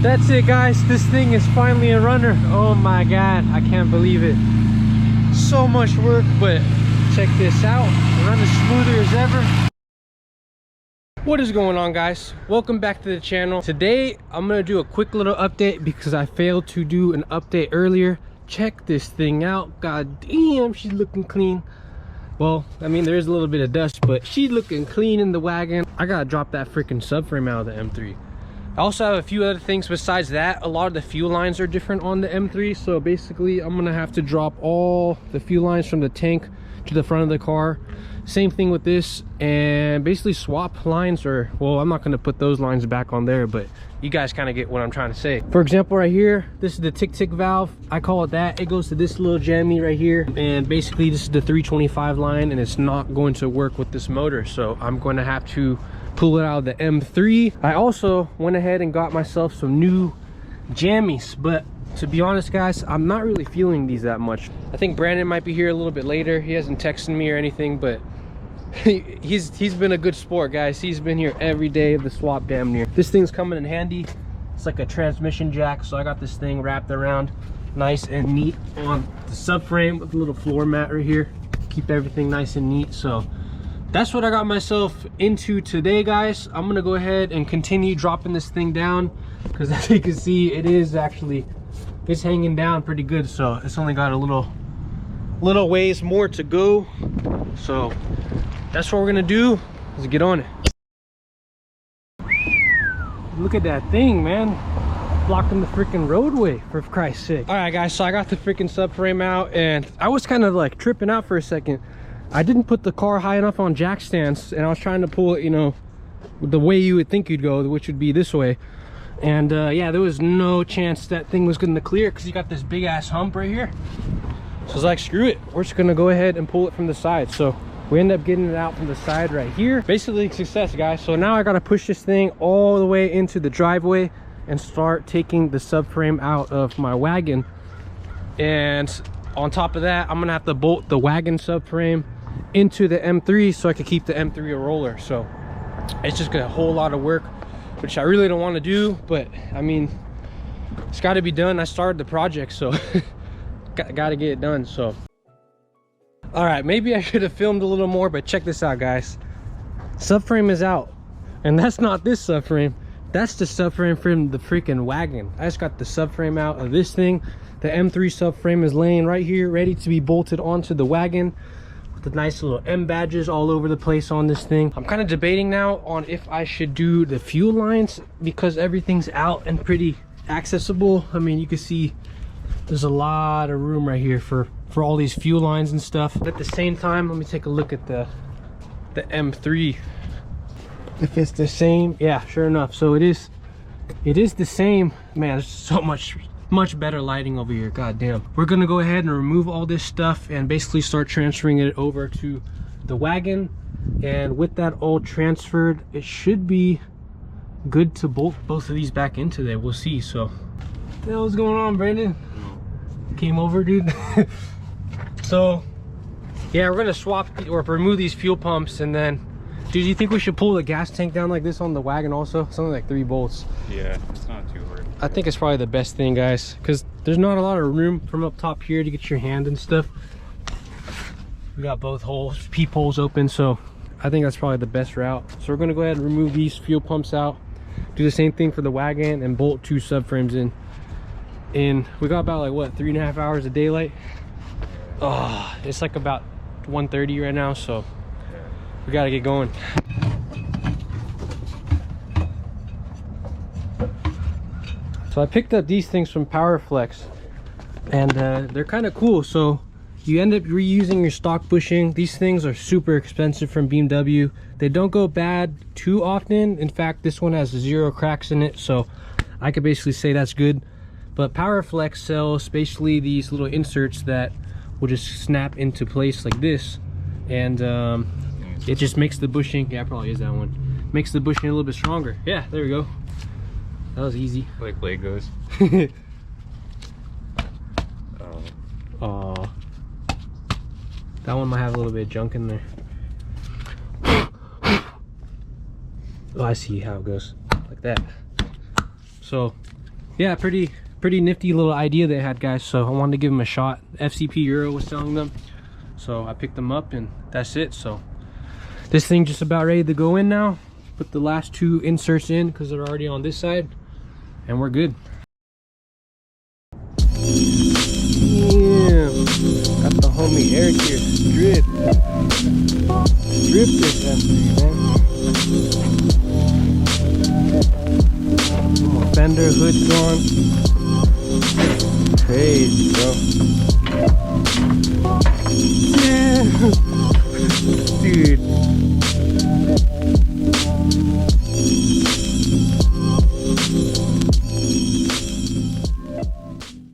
That's it, guys. This thing is finally a runner. Oh my god, I can't believe it. So much work, but check this out. Running smoother as ever. What is going on, guys? Welcome back to the channel. Today I'm gonna do a quick little update because I failed to do an update earlier. Check this thing out. God damn, she's looking clean. Well, I mean, there is a little bit of dust, but she's looking clean in the wagon. I gotta drop that freaking subframe out of the M3. I also have a few other things besides that. A lot of the fuel lines are different on the M3, so basically I'm gonna have to drop all the fuel lines from the tank to the front of the car. Same thing with this, and basically swap lines, or well, I'm not going to put those lines back on there, but you guys kind of get what I'm trying to say. For example, right here, this is the tick valve. I call it that. It goes to this little jammy right here, and basically this is the 325 line, and it's not going to work with this motor, so I'm going to have to pull it out of the M3. I also went ahead and got myself some new jammies, but to be honest, guys, I'm not really feeling these that much. I think Brandon might be here a little bit later. He hasn't texted me or anything, but he's been a good sport, guys. He's been here every day of the swap, damn near. This thing's coming in handy. It's like a transmission jack, so I got this thing wrapped around nice and neat on the subframe with a little floor mat right here. Keep everything nice and neat. So that's what I got myself into today, guys. I'm gonna go ahead and continue dropping this thing down because as you can see, it's hanging down pretty good. So it's only got a little ways more to go. So that's what we're gonna do. Let's get on it. Look at that thing, man, blocking the freaking roadway, for Christ's sake. All right, guys, so I got the freaking subframe out, and I was kind of like tripping out for a second. I didn't put the car high enough on jack stands, and I was trying to pull it, you know, the way you would think you'd go, which would be this way. And yeah, there was no chance that thing was gonna clear because you got this big ass hump right here. So I was like, screw it, we're just gonna go ahead and pull it from the side. So we end up getting it out from the side right here. Basically success, guys. So now I gotta push this thing all the way into the driveway and start taking the subframe out of my wagon. And on top of that, I'm gonna have to bolt the wagon subframe into the M3 so I can keep the M3 a roller. So it's just a whole lot of work, which I really don't want to do, but I mean, it's got to be done. I started the project, so got to get it done. So all right, maybe I should have filmed a little more, but check this out, guys. Subframe is out, and that's not this subframe. That's the subframe from the freaking wagon. I just got the subframe out of this thing. The M3 subframe is laying right here, ready to be bolted onto the wagon. The nice little M badges all over the place on this thing. I'm kind of debating now on if I should do the fuel lines because everything's out and pretty accessible. I mean, you can see there's a lot of room right here for all these fuel lines and stuff. But at the same time, let me take a look at the M3. If it's the same, yeah, sure enough. So it is the same. Man, there's so much better lighting over here. God damn. We're gonna go ahead and remove all this stuff and basically start transferring it over to the wagon, and with that all transferred, it should be good to bolt both of these back into there. We'll see. So what the hell's going on, Brandon? Came over, dude. So yeah, we're gonna swap or remove these fuel pumps, and then do you think we should pull the gas tank down like this on the wagon also? Something like 3 bolts. Yeah, it's not too hard. I think it's probably the best thing, guys, because there's not a lot of room from up top here to get your hand and stuff. We got both holes, peepholes open, so I think that's probably the best route. So we're gonna go ahead and remove these fuel pumps out, do the same thing for the wagon, and bolt 2 subframes in. And we got about like what, 3.5 hours of daylight. Oh, it's like about 1:30 right now, so we gotta get going. So I picked up these things from Powerflex, and they're kind of cool. So you end up reusing your stock bushing. These things are super expensive from BMW. They don't go bad too often. In fact, this one has 0 cracks in it, so I could basically say that's good. But Powerflex sells basically these little inserts that will just snap into place like this, and it just makes the bushing, yeah, probably is that one, makes the bushing a little bit stronger. Yeah, there we go. That was easy. Like Legos. Oh, that one might have a little bit of junk in there. Oh, I see how it goes, like that. So yeah, pretty nifty little idea they had, guys. So I wanted to give them a shot. FCP Euro was selling them, so I picked them up, and that's it. So this thing just about ready to go in now. Put the last 2 inserts in because they're already on this side, and we're good. Yeah, got the homie Eric here. Drip this M3, man. Fender hood gone. Crazy, bro.